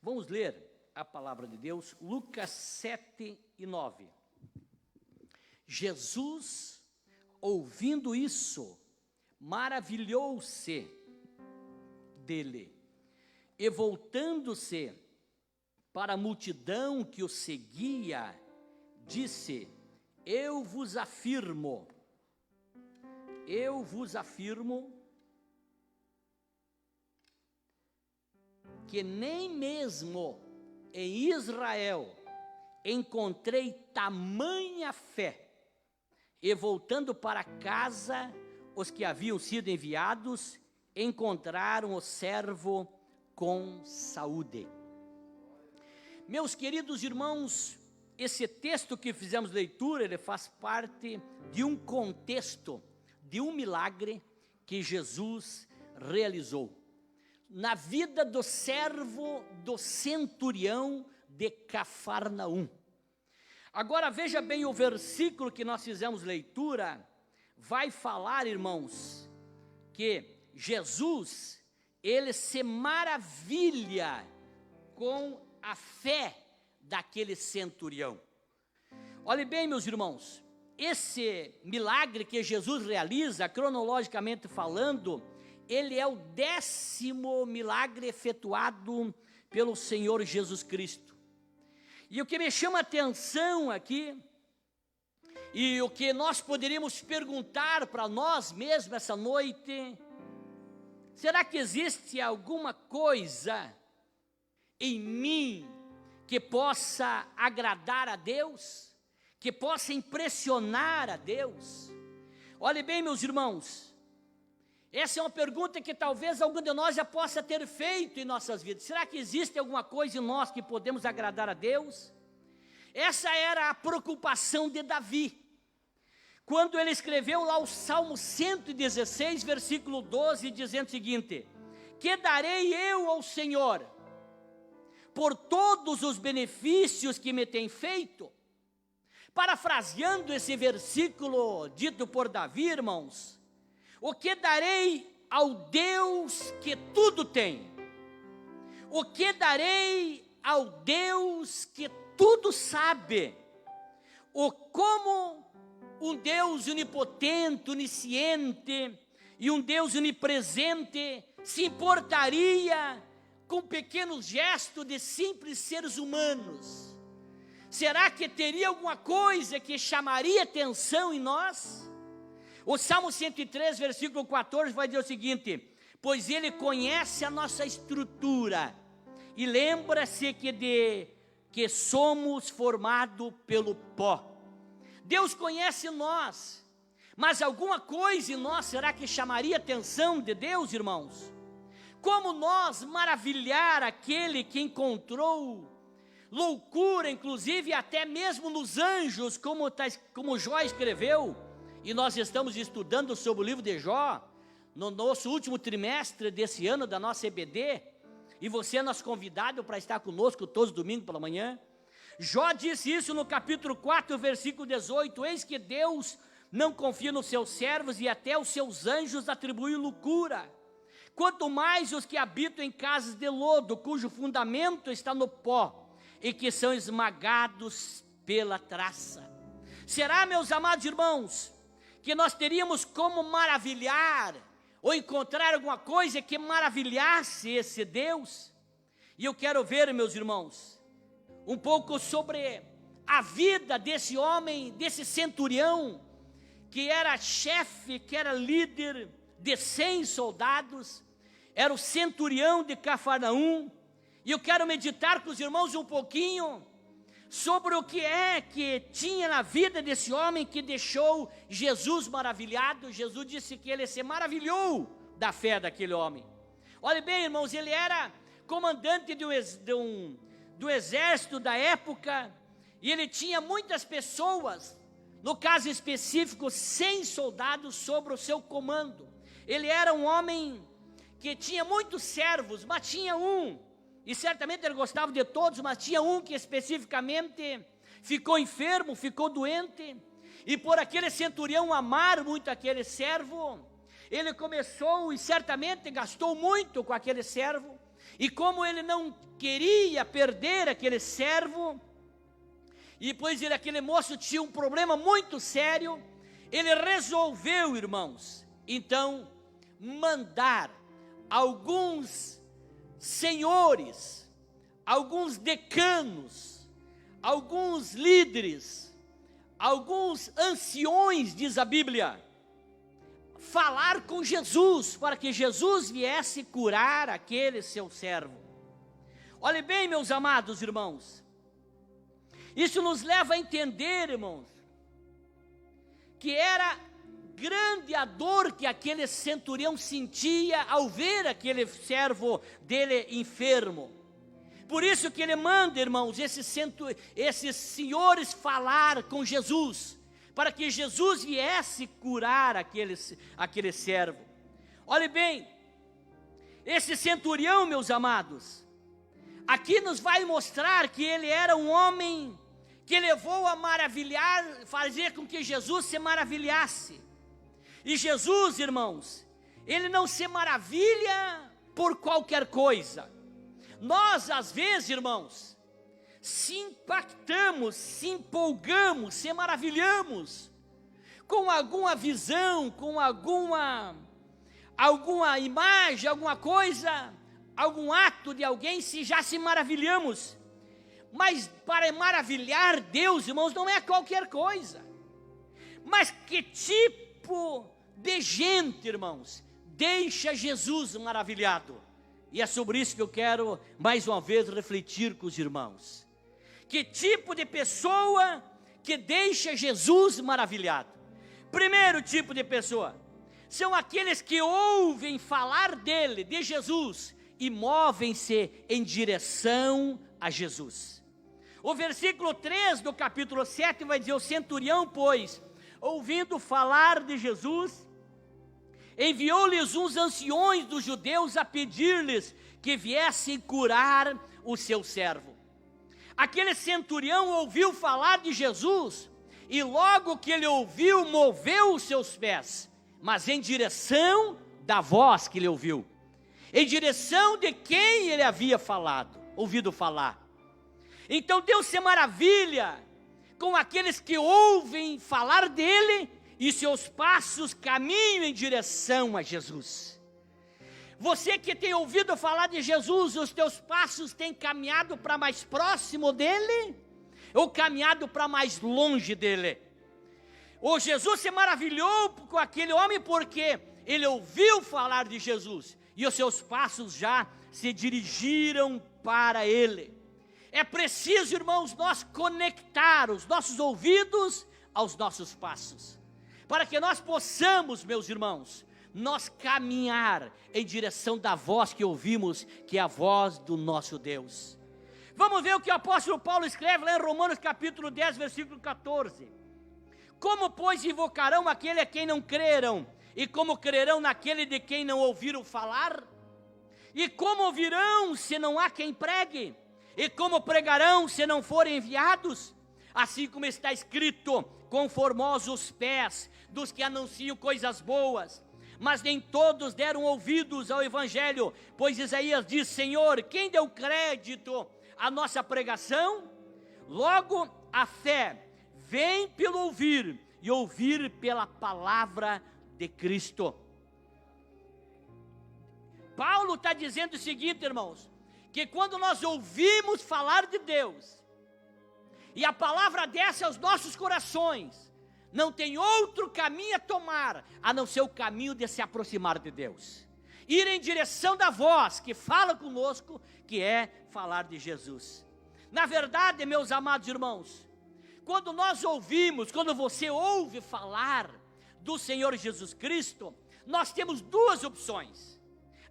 Vamos ler a palavra de Deus, Lucas 7:9. Jesus, ouvindo isso, maravilhou-se dele, e voltando-se para a multidão que o seguia, disse: Eu vos afirmo, que nem mesmo em Israel encontrei tamanha fé. E voltando para casa, os que haviam sido enviados encontraram o servo com saúde. Meus queridos irmãos, esse texto que fizemos leitura, ele faz parte de um contexto, de um milagre que Jesus realizou na vida do servo do centurião de Cafarnaum. Agora veja bem, o versículo que nós fizemos leitura vai falar, irmãos, que Jesus, ele se maravilha com a fé daquele centurião. Olhe bem, meus irmãos, esse milagre que Jesus realiza, cronologicamente falando, ele é o 10º milagre efetuado pelo Senhor Jesus Cristo. E o que me chama a atenção aqui, e o que nós poderíamos perguntar para nós mesmos essa noite: será que existe alguma coisa em mim que possa agradar a Deus, que possa impressionar a Deus? Olhe bem, meus irmãos, essa é uma pergunta que talvez algum de nós já possa ter feito em nossas vidas. Será que existe alguma coisa em nós que podemos agradar a Deus? Essa era a preocupação de Davi, quando ele escreveu lá o Salmo 116, versículo 12, dizendo o seguinte: que darei eu ao Senhor por todos os benefícios que me tem feito? Parafraseando esse versículo dito por Davi, irmãos, o que darei ao Deus que tudo tem? O que darei ao Deus que tudo sabe? Como um Deus onipotente, onisciente e um Deus onipresente se importaria com pequenos gestos de simples seres humanos? Será que teria alguma coisa que chamaria atenção em nós? O Salmo 103, versículo 14 vai dizer o seguinte: pois ele conhece a nossa estrutura e lembra-se que somos formados pelo pó. Deus conhece nós, mas alguma coisa em nós será que chamaria a atenção de Deus, irmãos? Como nós maravilhar aquele que encontrou loucura, inclusive até mesmo nos anjos, como Jó escreveu, e nós estamos estudando sobre o livro de Jó, no nosso último trimestre desse ano da nossa EBD, e você é nosso convidado para estar conosco todos os domingos pela manhã. Jó disse isso no capítulo 4, versículo 18, eis que Deus não confia nos seus servos e até os seus anjos atribuem loucura. Quanto mais os que habitam em casas de lodo, cujo fundamento está no pó, e que são esmagados pela traça. Será, meus amados irmãos, que nós teríamos como maravilhar, ou encontrar alguma coisa que maravilhasse esse Deus? E eu quero ver, meus irmãos, um pouco sobre a vida desse homem, desse centurião, que era chefe, que era líder de 100 soldados, era o centurião de Cafarnaum. E eu quero meditar com os irmãos um pouquinho sobre o que é que tinha na vida desse homem que deixou Jesus maravilhado. Jesus disse que ele se maravilhou da fé daquele homem. Olhe bem, irmãos, ele era comandante do exército da época, e ele tinha muitas pessoas, no caso específico 100 soldados sob o seu comando. Ele era um homem que tinha muitos servos, mas tinha um, e certamente ele gostava de todos, mas tinha um que especificamente ficou enfermo, ficou doente, e por aquele centurião amar muito aquele servo, ele começou e certamente gastou muito com aquele servo, E como ele não queria perder aquele servo, e pois aquele moço tinha um problema muito sério, ele resolveu, irmãos, então, mandar alguns senhores, alguns decanos, alguns líderes, alguns anciões, diz a Bíblia, falar com Jesus, para que Jesus viesse curar aquele seu servo. Olhe bem, meus amados irmãos, isso nos leva a entender, irmãos, que era grande a dor que aquele centurião sentia ao ver aquele servo dele enfermo. Por isso que ele manda, irmãos, esses senhores falar com Jesus, para que Jesus viesse curar aquele servo. Olhe bem, esse centurião, meus amados, aqui nos vai mostrar que ele era um homem que levou a maravilhar, fazer com que Jesus se maravilhasse. E Jesus, irmãos, ele não se maravilha por qualquer coisa. Nós, às vezes, irmãos, se impactamos, se empolgamos, se maravilhamos com alguma visão, com alguma imagem, alguma coisa, algum ato de alguém, se já se maravilhamos. Mas para maravilhar Deus, irmãos, não é qualquer coisa. Mas que tipo de gente, irmãos, deixa Jesus maravilhado? E é sobre isso que eu quero, mais uma vez, refletir com os irmãos. Que tipo de pessoa que deixa Jesus maravilhado? Primeiro tipo de pessoa, são aqueles que ouvem falar dele, de Jesus, e movem-se em direção a Jesus. O versículo 3 do capítulo 7 vai dizer: o centurião, pois, ouvindo falar de Jesus, enviou-lhes uns anciões dos judeus a pedir-lhes que viessem curar o seu servo. Aquele centurião ouviu falar de Jesus, e logo que ele ouviu, moveu os seus pés, mas em direção da voz que ele ouviu, em direção de quem ele havia ouvido falar. Então Deus se maravilha com aqueles que ouvem falar dele e seus passos caminham em direção a Jesus. Você que tem ouvido falar de Jesus, os teus passos têm caminhado para mais próximo dele ou caminhado para mais longe dele? O Jesus se maravilhou com aquele homem porque ele ouviu falar de Jesus e os seus passos já se dirigiram para ele. É preciso, irmãos, nós conectar os nossos ouvidos aos nossos passos, para que nós possamos, meus irmãos, nós caminhar em direção da voz que ouvimos, que é a voz do nosso Deus. Vamos ver o que o apóstolo Paulo escreve lá em Romanos capítulo 10, versículo 14. Como, pois, invocarão aquele a quem não creram? E como crerão naquele de quem não ouviram falar? E como ouvirão se não há quem pregue? E como pregarão se não forem enviados? Assim como está escrito: conformosos os pés dos que anunciam coisas boas, mas nem todos deram ouvidos ao evangelho. Pois Isaías diz: Senhor, quem deu crédito à nossa pregação? Logo, a fé vem pelo ouvir, e ouvir pela palavra de Cristo. Paulo está dizendo o seguinte, irmãos, que quando nós ouvimos falar de Deus, e a palavra desce aos nossos corações, não tem outro caminho a tomar, a não ser o caminho de se aproximar de Deus, ir em direção da voz que fala conosco, que é falar de Jesus. Na verdade, meus amados irmãos, quando nós ouvimos, quando você ouve falar do Senhor Jesus Cristo, nós temos duas opções.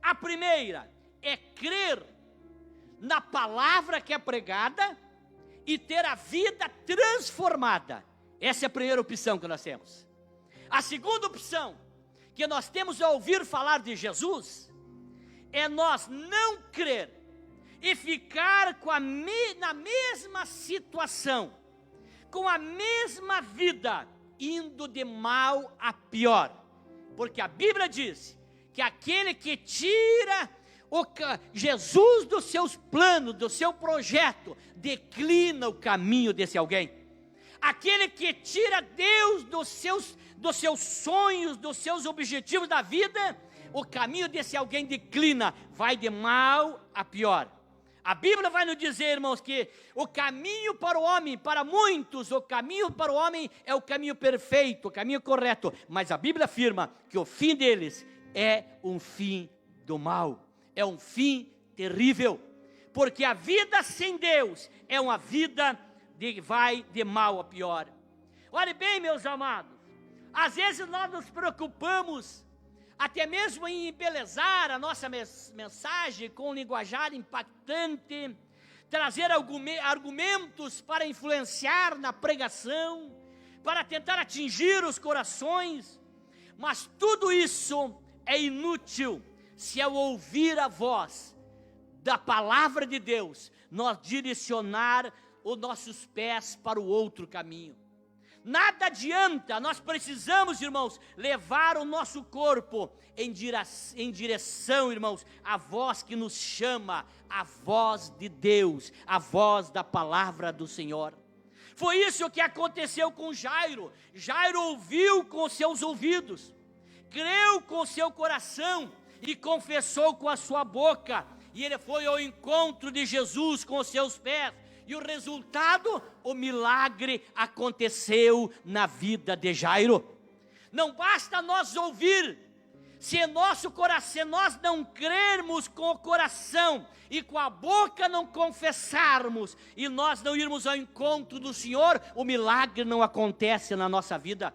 A primeira é crer na palavra que é pregada e ter a vida transformada. Essa é a primeira opção que nós temos. A segunda opção que nós temos ao ouvir falar de Jesus é nós não crer e ficar na mesma situação, com a mesma vida, indo de mal a pior. Porque a Bíblia diz que aquele que tira Jesus dos seus planos, do seu projeto, declina o caminho desse alguém. Aquele que tira Deus dos seus sonhos, dos seus objetivos da vida, o caminho desse alguém declina, vai de mal a pior. A Bíblia vai nos dizer, irmãos, que o caminho para o homem, para muitos, o caminho para o homem é o caminho perfeito, o caminho correto, mas a Bíblia afirma que o fim deles é um fim do mal, é um fim terrível, porque a vida sem Deus é uma vida vai de mal a pior. Olhe bem, meus amados, às vezes nós nos preocupamos até mesmo em embelezar a nossa mensagem com um linguajar impactante, trazer argumentos para influenciar na pregação, para tentar atingir os corações, mas tudo isso é inútil se ao ouvir a voz da palavra de Deus, nós direcionar os nossos pés para o outro caminho. Nada adianta, nós precisamos, irmãos, levar o nosso corpo em direção, irmãos, à voz que nos chama, a voz de Deus, a voz da palavra do Senhor. Foi isso que aconteceu com Jairo. Jairo ouviu com seus ouvidos, creu com seu coração e confessou com a sua boca, e ele foi ao encontro de Jesus com os seus pés. E o resultado, o milagre aconteceu na vida de Jairo. Não basta nós ouvir, se nós não crermos com o coração e com a boca não confessarmos, e nós não irmos ao encontro do Senhor, o milagre não acontece na nossa vida.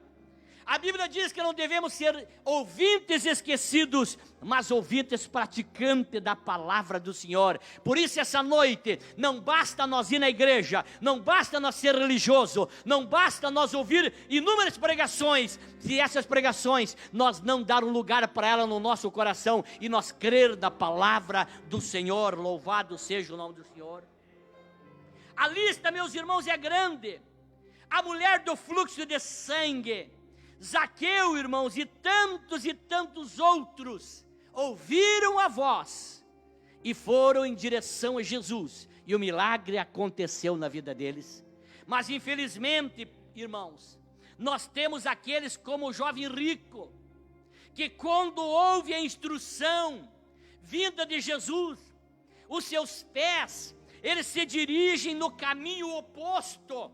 A Bíblia diz que não devemos ser ouvintes esquecidos, mas ouvintes praticantes da palavra do Senhor. Por isso essa noite, não basta nós ir na igreja, não basta nós ser religioso, não basta nós ouvir inúmeras pregações, se essas pregações nós não dar um lugar para ela no nosso coração, e nós crer na palavra do Senhor. Louvado seja o nome do Senhor. A lista, meus irmãos, é grande. A mulher do fluxo de sangue, Zaqueu, irmãos, e tantos outros ouviram a voz e foram em direção a Jesus, e o milagre aconteceu na vida deles. Mas infelizmente, irmãos, nós temos aqueles como o jovem rico, que quando ouve a instrução vinda de Jesus, os seus pés, eles se dirigem no caminho oposto.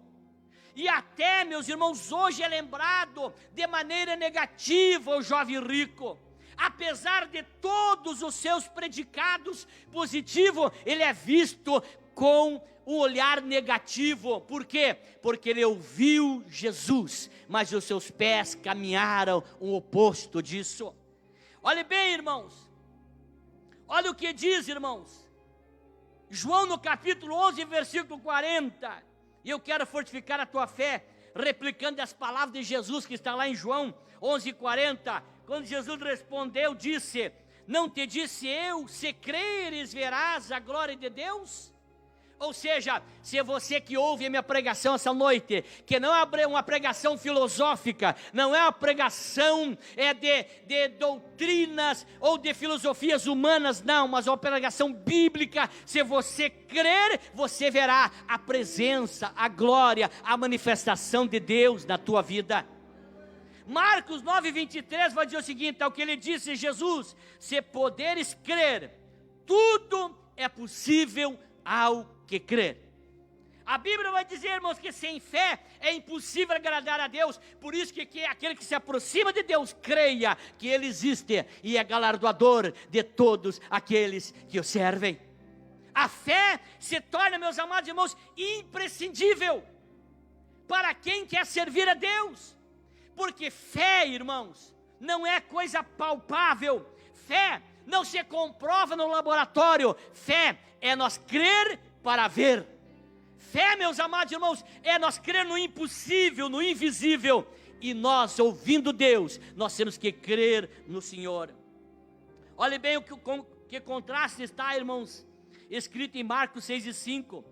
E até, meus irmãos, hoje é lembrado de maneira negativa o jovem rico. Apesar de todos os seus predicados positivos, ele é visto com um olhar negativo. Por quê? Porque ele ouviu Jesus, mas os seus pés caminharam o oposto disso. Olhe bem, irmãos, olha o que diz, irmãos, João no capítulo 11, versículo 40, e eu quero fortificar a tua fé, replicando as palavras de Jesus, que está lá em João 11:40, quando Jesus respondeu, disse: não te disse eu, se creres verás a glória de Deus? Ou seja, se você que ouve a minha pregação essa noite, que não é uma pregação filosófica, não é uma pregação de doutrinas ou de filosofias humanas, não, mas uma pregação bíblica, se você crer, você verá a presença, a glória, a manifestação de Deus na tua vida. Marcos 9:23 vai dizer o seguinte, ao que ele disse Jesus: se poderes crer, tudo é possível ao que crer. A Bíblia vai dizer, irmãos, que sem fé é impossível agradar a Deus. Por isso que aquele que se aproxima de Deus, creia que Ele existe e é galardoador de todos aqueles que o servem. A fé se torna, meus amados irmãos, imprescindível para quem quer servir a Deus. Porque fé, irmãos, não é coisa palpável. Fé não se comprova no laboratório. Fé é nós crer para ver. Fé, meus amados irmãos, é nós crer no impossível, no invisível. E nós, ouvindo Deus, nós temos que crer no Senhor. Olhe bem que contraste está, irmãos, escrito em Marcos 6:5.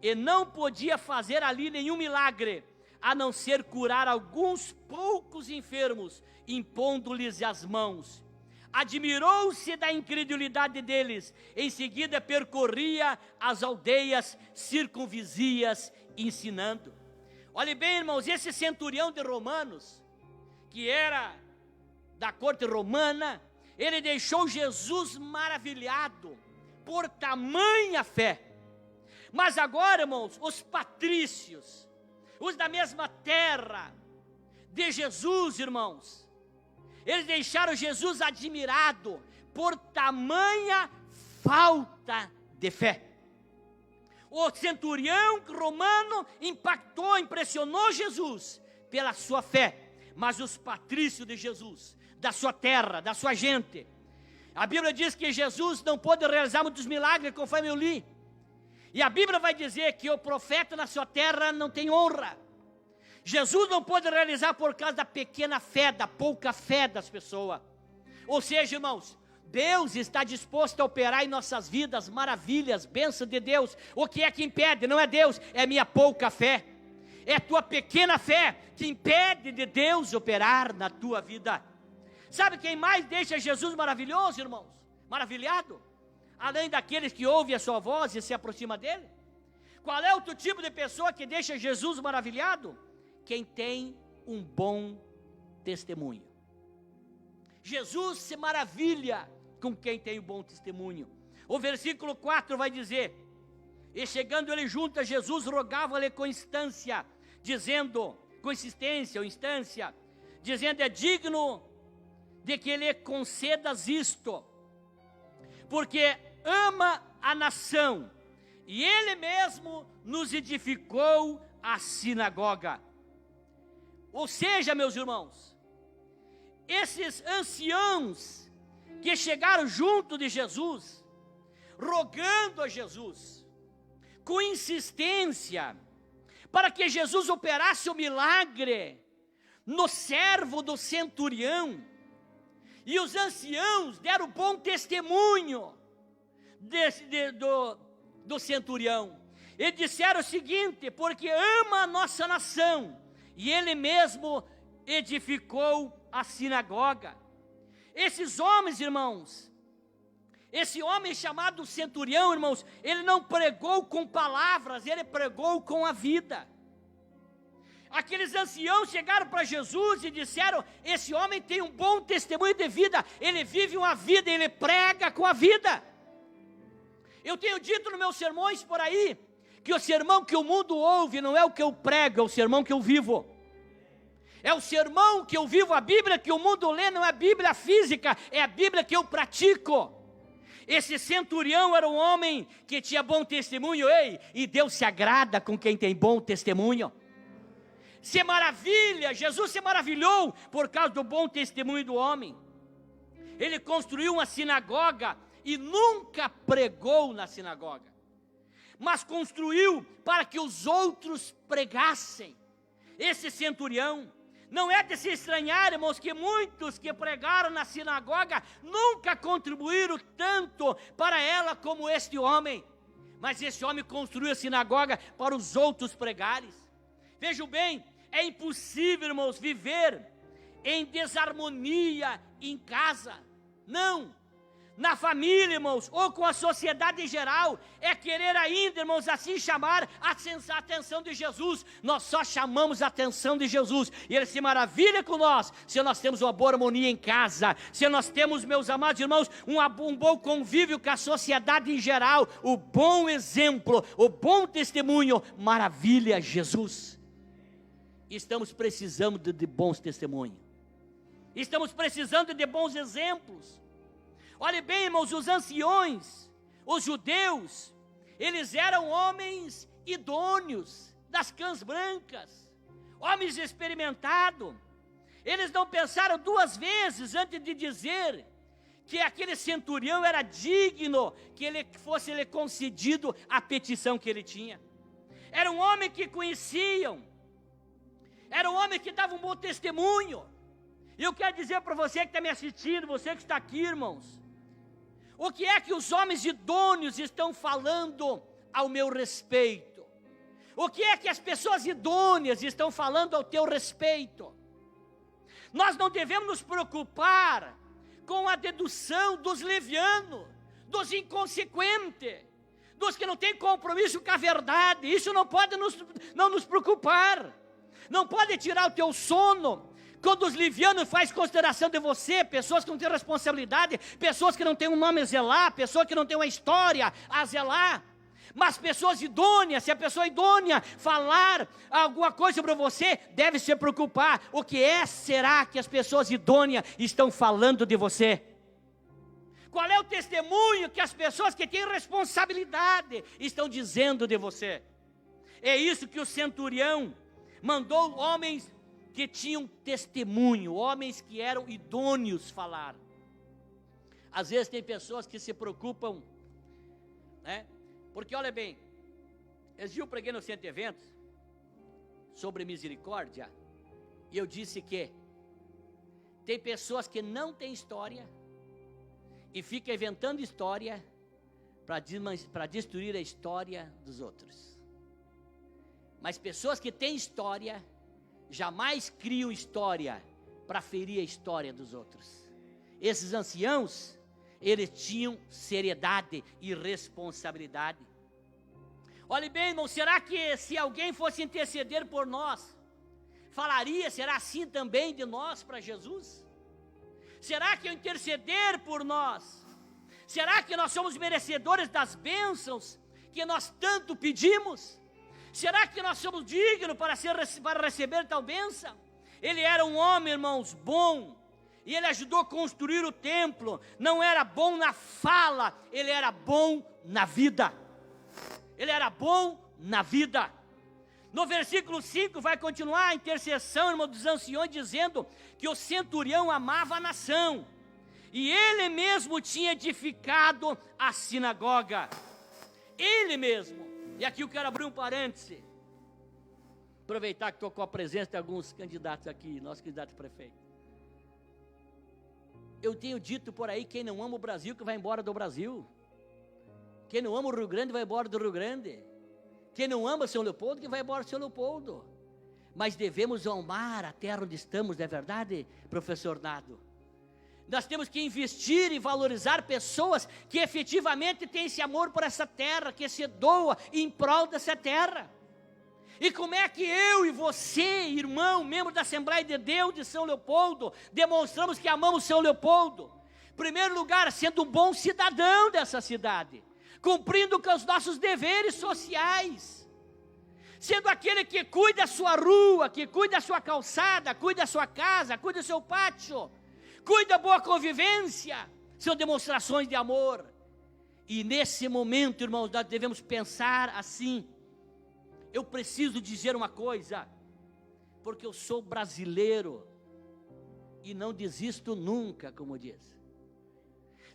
E não podia fazer ali nenhum milagre, a não ser curar alguns poucos enfermos, impondo-lhes as mãos. admirou-se da incredulidade deles. Em seguida percorria as aldeias circunvizinhas ensinando. Olhe bem, irmãos, esse centurião de Romanos, que era da corte romana, ele deixou Jesus maravilhado por tamanha fé. Mas agora, irmãos, os patrícios, os da mesma terra de Jesus, irmãos, eles deixaram Jesus admirado por tamanha falta de fé. O centurião romano impressionou Jesus pela sua fé, mas os patrícios de Jesus, da sua terra, da sua gente, a Bíblia diz que Jesus não pôde realizar muitos milagres, conforme eu li, e a Bíblia vai dizer que o profeta na sua terra não tem honra. Jesus não pôde realizar por causa da pequena fé, da pouca fé das pessoas. Ou seja, irmãos, Deus está disposto a operar em nossas vidas maravilhas, bênção de Deus. O que é que impede? Não é Deus, é minha pouca fé. É tua pequena fé que impede de Deus operar na tua vida. Sabe quem mais deixa Jesus maravilhoso, irmãos? Maravilhado? Além daqueles que ouvem a sua voz e se aproximam dele? Qual é outro tipo de pessoa que deixa Jesus maravilhado? Quem tem um bom testemunho. Jesus se maravilha com quem tem um bom testemunho. O versículo 4 vai dizer: e chegando ele junto a Jesus, rogava-lhe com insistência, dizendo, é digno de que lhe concedas isto, porque ama a nação, e ele mesmo nos edificou a sinagoga. Ou seja, meus irmãos, esses anciãos que chegaram junto de Jesus, rogando a Jesus, com insistência, para que Jesus operasse o milagre no servo do centurião, e os anciãos deram bom testemunho do centurião, e disseram o seguinte: porque ama a nossa nação, e ele mesmo edificou a sinagoga. Esses homens, irmãos, esse homem chamado centurião, irmãos, ele não pregou com palavras, ele pregou com a vida. Aqueles anciãos chegaram para Jesus e disseram: esse homem tem um bom testemunho de vida, ele vive uma vida, ele prega com a vida. Eu tenho dito nos meus sermões por aí, que o sermão que o mundo ouve não é o que eu prego, é o sermão que eu vivo. É o sermão que eu vivo. A Bíblia que o mundo lê não é a Bíblia física, é a Bíblia que eu pratico. Esse centurião era um homem que tinha bom testemunho, e Deus se agrada com quem tem bom testemunho. Se maravilha, Jesus se maravilhou por causa do bom testemunho do homem. Ele construiu uma sinagoga e nunca pregou na sinagoga, mas construiu para que os outros pregassem. Esse centurião, não é de se estranhar, irmãos, que muitos que pregaram na sinagoga nunca contribuíram tanto para ela como este homem. Mas esse homem construiu a sinagoga para os outros pregares. Vejam bem, é impossível, irmãos, viver em desarmonia em casa. Não. Na família, irmãos, ou com a sociedade em geral, é querer ainda, irmãos, assim chamar a atenção de Jesus. Nós só chamamos a atenção de Jesus, e Ele se maravilha com nós, se nós temos uma boa harmonia em casa, se nós temos, meus amados irmãos, um bom convívio com a sociedade em geral, o bom exemplo, o bom testemunho, maravilha Jesus. Estamos precisando de bons testemunhos, estamos precisando de bons exemplos. Olhe bem, irmãos, os anciões, os judeus, eles eram homens idôneos, das cãs brancas, homens experimentados. Eles não pensaram duas vezes antes de dizer que aquele centurião era digno que ele fosse lhe concedido a petição que ele tinha. Era um homem que conheciam, era um homem que dava um bom testemunho. E eu quero dizer para você que está me assistindo, você que está aqui, irmãos, o que é que os homens idôneos estão falando ao meu respeito? O que é que as pessoas idôneas estão falando ao teu respeito? Nós não devemos nos preocupar com a dedução dos levianos, dos inconsequentes, dos que não têm compromisso com a verdade. Isso não pode não nos preocupar, não pode tirar o teu sono. Quando os livianos fazem consideração de você, pessoas que não têm responsabilidade, pessoas que não têm um nome a zelar, pessoas que não têm uma história a zelar, mas pessoas idôneas, se a pessoa idônea falar alguma coisa sobre você, deve se preocupar. O que será que as pessoas idôneas estão falando de você? Qual é o testemunho que as pessoas que têm responsabilidade estão dizendo de você? É isso que o centurião mandou homens que tinham testemunho, homens que eram idôneos falar. Às vezes tem pessoas que se preocupam, né? Porque olha bem, esse dia eu preguei no centro de eventos sobre misericórdia, e eu disse que tem pessoas que não têm história e ficam inventando história para destruir a história dos outros. Mas pessoas que têm história jamais criam história para ferir a história dos outros. Esses anciãos, eles tinham seriedade e responsabilidade. Olhe bem, irmão, será que se alguém fosse interceder por nós, será assim também de nós para Jesus? Será que ao interceder por nós, será que nós somos merecedores das bênçãos que nós tanto pedimos? Será que nós somos dignos para receber tal bênção? Ele era um homem, irmãos, bom, e ele ajudou a construir o templo. Não era bom na fala, ele era bom na vida. Ele era bom na vida. No versículo 5 vai continuar a intercessão, irmão, dos anciões, dizendo que o centurião amava a nação, e ele mesmo tinha edificado a sinagoga. Ele mesmo. E aqui eu quero abrir um parêntese, aproveitar que estou com a presença de alguns candidatos aqui, nosso candidato a prefeito. Eu tenho dito por aí, quem não ama o Brasil, que vai embora do Brasil. Quem não ama o Rio Grande, vai embora do Rio Grande. Quem não ama São Leopoldo, que vai embora de São Leopoldo. Mas devemos amar a terra onde estamos, não é verdade, professor Nado? Nós temos que investir e valorizar pessoas que efetivamente têm esse amor por essa terra, que se doa em prol dessa terra. E como é que eu e você, irmão, membro da Assembleia de Deus de São Leopoldo, demonstramos que amamos São Leopoldo? Em primeiro lugar, sendo um bom cidadão dessa cidade, cumprindo com os nossos deveres sociais, sendo aquele que cuida da sua rua, que cuida da sua calçada, cuida da sua casa, cuida do seu pátio, cuida da boa convivência. São demonstrações de amor. E nesse momento, irmãos, nós devemos pensar assim: eu preciso dizer uma coisa, porque eu sou brasileiro e não desisto nunca, como diz.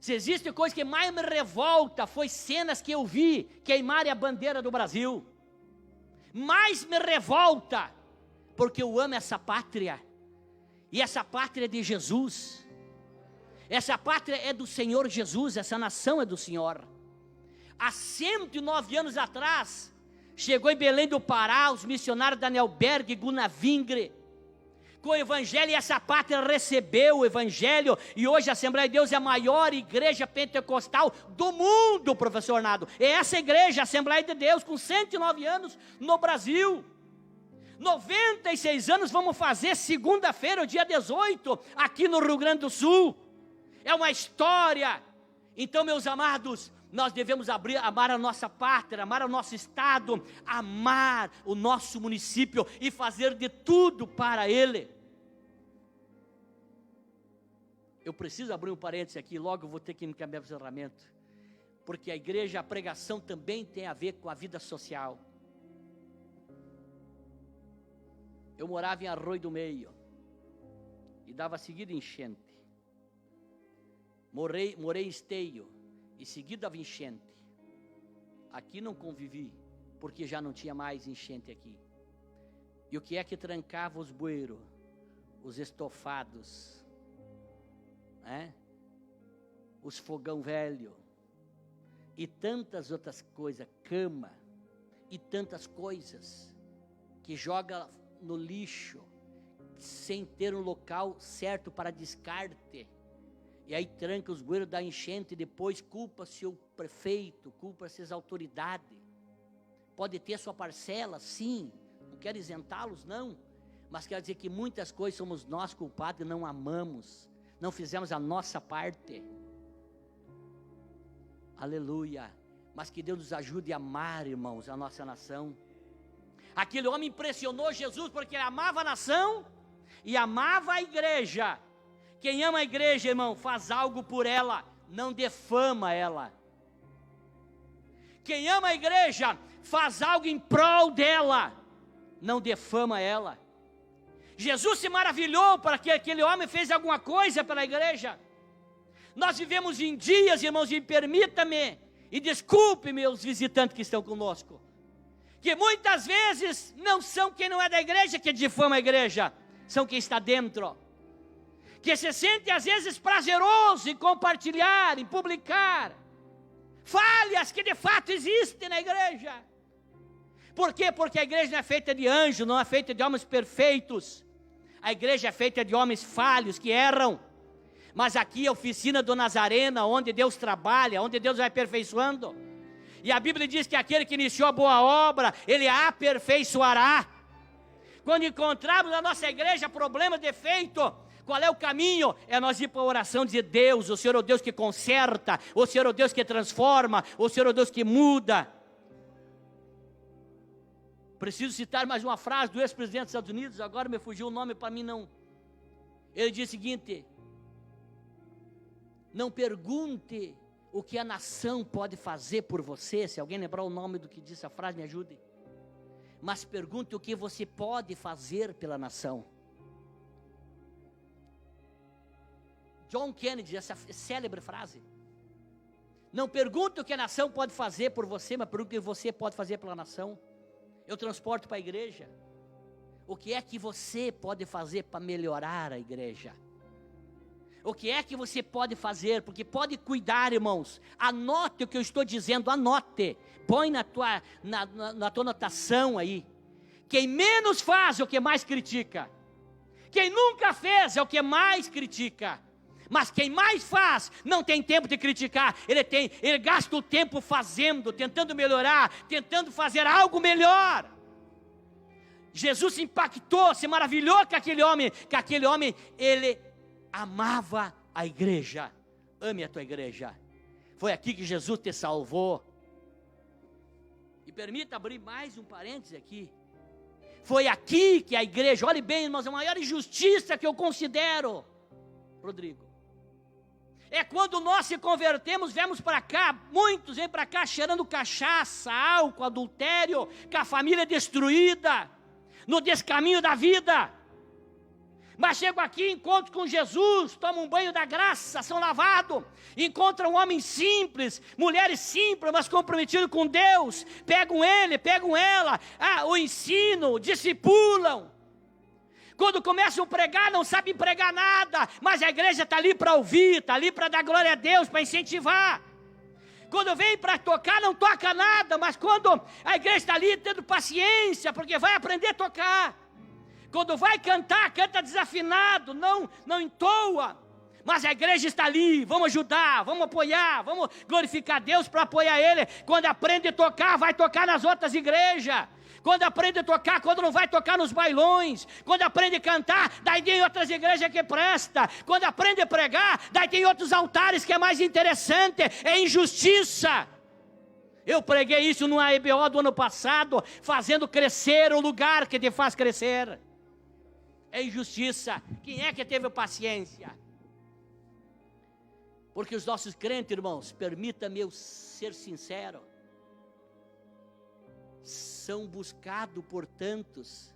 Se existe coisa que mais me revolta, foi cenas que eu vi queimarem a bandeira do Brasil. Mais me revolta, porque eu amo essa pátria, e essa pátria é de Jesus. Essa pátria é do Senhor Jesus, essa nação é do Senhor. Há 109 anos atrás, chegou em Belém do Pará os missionários Daniel Berg e Gunnar Vingre, com o Evangelho, e essa pátria recebeu o Evangelho, e hoje a Assembleia de Deus é a maior igreja pentecostal do mundo, professor Nado. É essa igreja, a Assembleia de Deus, com 109 anos no Brasil. 96 anos vamos fazer segunda-feira, o dia 18, aqui no Rio Grande do Sul. É uma história. Então, meus amados, nós devemos amar a nossa pátria, amar o nosso estado, amar o nosso município e fazer de tudo para ele. Eu preciso abrir um parênteses aqui, logo eu vou ter que me encaminhar para o encerramento, porque a igreja, a pregação também tem a ver com a vida social. Eu morava em Arroio do Meio e dava seguida enchente. Morei em Esteio e seguida dava enchente. Aqui não convivi, porque já não tinha mais enchente aqui. E o que é que trancava os bueiros? Os estofados, os fogão velho, e tantas outras coisas, cama, e tantas coisas, que joga no lixo, sem ter um local certo para descarte. E aí tranca os bueiros da enchente, e depois culpa-se o prefeito, culpa-se as autoridades. Pode ter sua parcela, sim, não quero isentá-los, não. Mas quero dizer que muitas coisas somos nós culpados e não amamos, não fizemos a nossa parte. Aleluia. Mas que Deus nos ajude a amar, irmãos, a nossa nação. Aquele homem impressionou Jesus porque ele amava a nação e amava a igreja. Quem ama a igreja, irmão, faz algo por ela, não defama ela. Quem ama a igreja faz algo em prol dela, não defama ela. Jesus se maravilhou para que aquele homem fez alguma coisa pela igreja. Nós vivemos em dias, irmãos, e permita-me, e desculpe-me os visitantes que estão conosco, que muitas vezes não são quem não é da igreja que difama a igreja, são quem está dentro, que se sente às vezes prazeroso em compartilhar, em publicar falhas que de fato existem na igreja. Por quê? Porque a igreja não é feita de anjos, não é feita de homens perfeitos, a igreja é feita de homens falhos que erram. Mas aqui é a oficina do Nazareno, onde Deus trabalha, onde Deus vai aperfeiçoando. E a Bíblia diz que aquele que iniciou a boa obra, Ele a aperfeiçoará. Quando encontrarmos na nossa igreja problema, defeito, qual é o caminho? É nós ir para a oração e dizer: Deus, o Senhor é o Deus que conserta, o Senhor é o Deus que transforma, o Senhor é o Deus que muda. Preciso citar mais uma frase do ex-presidente dos Estados Unidos, agora me fugiu o nome para mim não. Ele diz o seguinte: não pergunte o que a nação pode fazer por você. Se alguém lembrar o nome do que disse a frase, me ajude. Mas pergunte o que você pode fazer pela nação. John Kennedy, essa célebre frase. Não pergunte o que a nação pode fazer por você, mas pergunte o que você pode fazer pela nação. Eu transporto para a igreja. O que é que você pode fazer para melhorar a igreja? O que é que você pode fazer? Porque pode cuidar, irmãos. Anote o que eu estou dizendo, anote. Põe na tua anotação aí. Quem menos faz é o que mais critica. Quem nunca fez é o que mais critica. Mas quem mais faz não tem tempo de criticar. Ele gasta o tempo fazendo, tentando melhorar, tentando fazer algo melhor. Jesus se impactou, se maravilhou com aquele homem, ele amava a igreja. Ame a tua igreja. Foi aqui que Jesus te salvou. E permita abrir mais um parêntese aqui. Foi aqui que a igreja, olhe bem, irmãos, a maior injustiça que eu considero, Rodrigo, é quando nós se convertemos, viemos para cá, muitos vêm para cá cheirando cachaça, álcool, adultério, com a família destruída, no descaminho da vida. Mas chego aqui, encontro com Jesus, tomo um banho da graça, são lavados, encontram um homem simples, mulheres simples, mas comprometidos com Deus, pegam ele, pegam ela, o ensinam, discipulam. Quando começam a pregar, não sabem pregar nada, mas a igreja está ali para ouvir, está ali para dar glória a Deus, para incentivar. Quando vem para tocar, não toca nada, mas quando a igreja está ali tendo paciência, porque vai aprender a tocar. Quando vai cantar, canta desafinado, não entoa. Mas a igreja está ali, vamos ajudar, vamos apoiar, vamos glorificar Deus para apoiar Ele. Quando aprende a tocar, vai tocar nas outras igrejas. Quando aprende a tocar, quando não vai tocar nos bailões. Quando aprende a cantar, daí tem outras igrejas que presta. Quando aprende a pregar, daí tem outros altares que é mais interessante. É injustiça. Eu preguei isso no AEBO do ano passado, fazendo crescer o lugar que te faz crescer. É injustiça. Quem é que teve paciência? Porque os nossos crentes, irmãos, permita-me eu ser sincero, são buscados por tantos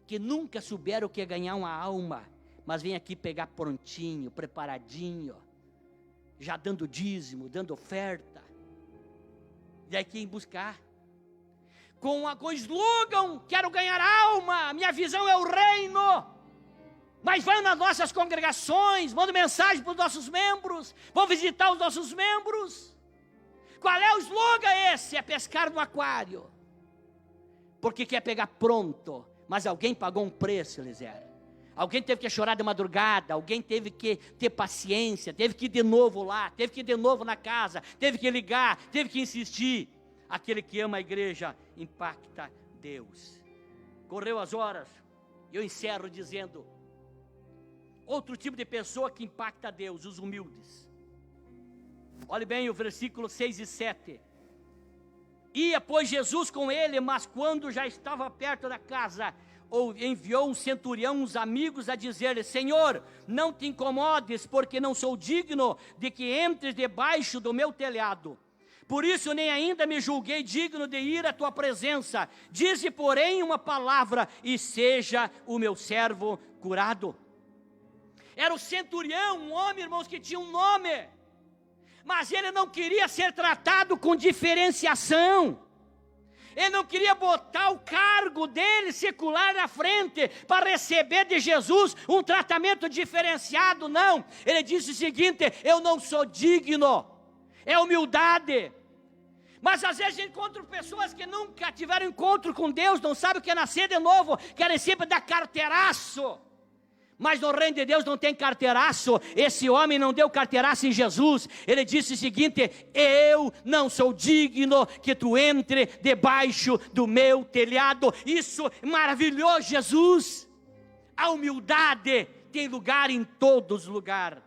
que nunca souberam o que é ganhar uma alma, mas vem aqui pegar prontinho, preparadinho, já dando dízimo, dando oferta, e aí quem buscar, com slogan, quero ganhar alma, minha visão é o reino, mas vão nas nossas congregações, mandam mensagem para os nossos membros, vão visitar os nossos membros. Qual é o slogan esse? É pescar no aquário, porque quer pegar pronto, mas alguém pagou um preço, Eliseu. Alguém teve que chorar de madrugada, alguém teve que ter paciência, teve que ir de novo lá, teve que ir de novo na casa, teve que ligar, teve que insistir. Aquele que ama a igreja impacta Deus. Correu as horas, eu encerro dizendo, outro tipo de pessoa que impacta Deus, os humildes. Olhe bem o versículo 6 e 7. Ia, pois, Jesus com ele, mas quando já estava perto da casa, enviou um centurião, uns amigos, a dizer-lhe: Senhor, não te incomodes, porque não sou digno de que entres debaixo do meu telhado. Por isso nem ainda me julguei digno de ir à tua presença. Dize, porém, uma palavra, e seja o meu servo curado. Era o centurião, um homem, irmãos, que tinha um nome, mas ele não queria ser tratado com diferenciação. Ele não queria botar o cargo dele secular na frente para receber de Jesus um tratamento diferenciado, não. Ele disse o seguinte: eu não sou digno. É humildade. Mas às vezes encontro pessoas que nunca tiveram encontro com Deus, não sabem o que é nascer de novo, querem sempre dar carteiraço. Mas no reino de Deus não tem carteiraço. Esse homem não deu carteiraço em Jesus. Ele disse o seguinte: eu não sou digno que tu entre debaixo do meu telhado. Isso maravilhou Jesus. A humildade tem lugar em todos os lugares.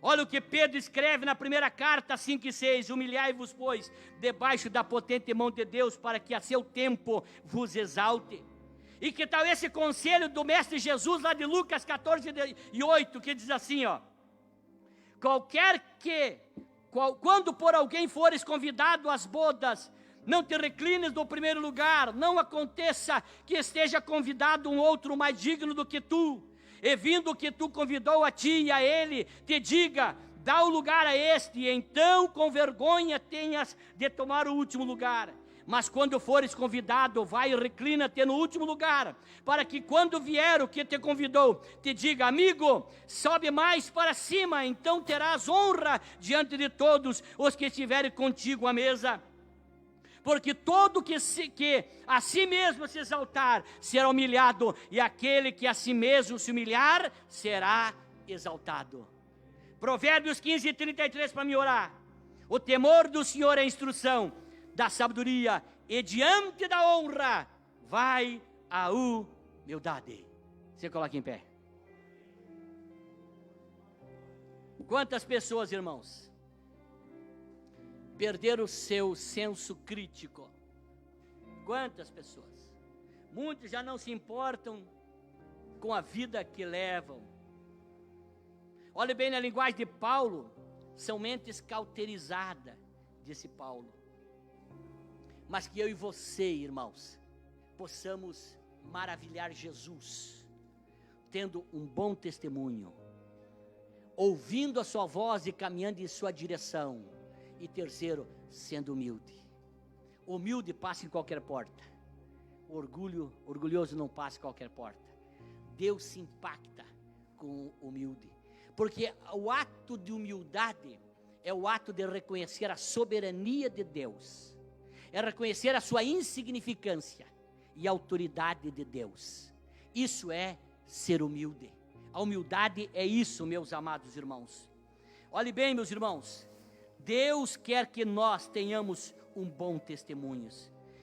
Olha o que Pedro escreve na primeira carta 5 e 6. Humilhai-vos, pois, debaixo da potente mão de Deus, para que a seu tempo vos exalte. E que tal esse conselho do Mestre Jesus, lá de Lucas 14 e 8, que diz assim, ó: quando por alguém fores convidado às bodas, não te reclines do primeiro lugar, não aconteça que esteja convidado um outro mais digno do que tu, e vindo o que tu convidou a ti e a ele, te diga: dá o lugar a este, e então com vergonha tenhas de tomar o último lugar. Mas quando fores convidado, vai e reclina-te no último lugar, para que quando vier o que te convidou, te diga: amigo, sobe mais para cima, então terás honra diante de todos os que estiverem contigo à mesa. Porque todo que a si mesmo se exaltar, será humilhado, e aquele que a si mesmo se humilhar, será exaltado. Provérbios 15 e 33 para me orar. O temor do Senhor é a instrução da sabedoria, e diante da honra vai a humildade. Você coloca em pé. Quantas pessoas, irmãos, perderam o seu senso crítico? Quantas pessoas? Muitos já não se importam com a vida que levam. Olhe bem na linguagem de Paulo, são mentes cauterizadas, disse Paulo. Mas que eu e você, irmãos, possamos maravilhar Jesus, tendo um bom testemunho, ouvindo a sua voz e caminhando em sua direção. E terceiro, sendo humilde. Humilde passa em qualquer porta. Orgulhoso não passa em qualquer porta. Deus se impacta com o humilde, porque o ato de humildade é o ato de reconhecer a soberania de Deus, é reconhecer a sua insignificância e a autoridade de Deus. Isso é ser humilde. A humildade é isso, meus amados irmãos. Olhe bem, meus irmãos, Deus quer que nós tenhamos um bom testemunho.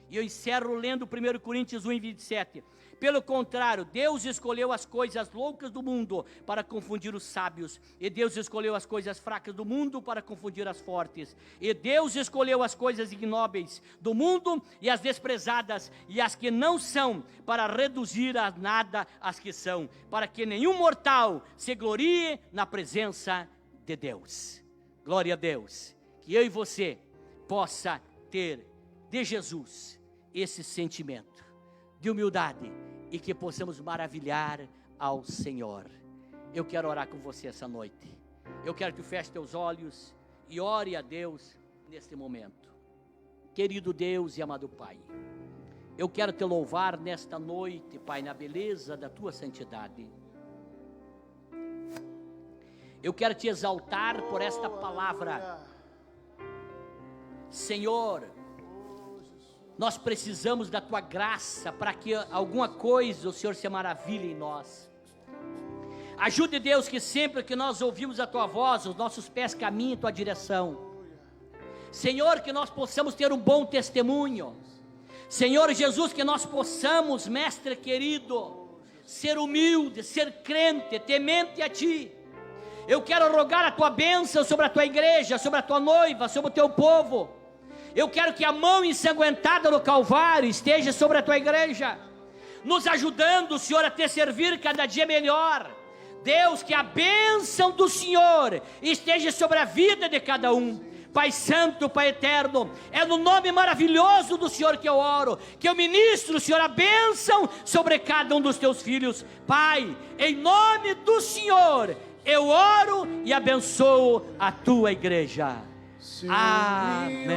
E eu encerro lendo 1 Coríntios 1, 27. Pelo contrário, Deus escolheu as coisas loucas do mundo para confundir os sábios. E Deus escolheu as coisas fracas do mundo para confundir as fortes. E Deus escolheu as coisas ignóbeis do mundo e as desprezadas e as que não são, para reduzir a nada as que são, para que nenhum mortal se glorie na presença de Deus. Glória a Deus. Que eu e você possa ter de Jesus esse sentimento de humildade e que possamos maravilhar ao Senhor. Eu quero orar com você essa noite. Eu quero que tu feche teus olhos e ore a Deus neste momento. Querido Deus e amado Pai, eu quero te louvar nesta noite, Pai, na beleza da tua santidade. Eu quero te exaltar por esta palavra. Senhor, nós precisamos da tua graça para que alguma coisa o Senhor se maravilhe em nós. Ajude, Deus, que sempre que nós ouvimos a Tua voz, os nossos pés caminhem em Tua direção. Senhor, que nós possamos ter um bom testemunho. Senhor Jesus, que nós possamos, Mestre querido, ser humilde, ser crente, temente a Ti. Eu quero rogar a Tua bênção sobre a Tua igreja, sobre a Tua noiva, sobre o Teu povo. Eu quero que a mão ensanguentada no Calvário esteja sobre a Tua igreja, nos ajudando, Senhor, a te servir cada dia melhor. Deus, que a bênção do Senhor esteja sobre a vida de cada um. Pai Santo, Pai Eterno, é no nome maravilhoso do Senhor que eu oro, que eu ministro, Senhor, a bênção sobre cada um dos Teus filhos. Pai, em nome do Senhor, eu oro e abençoo a Tua igreja. Amém.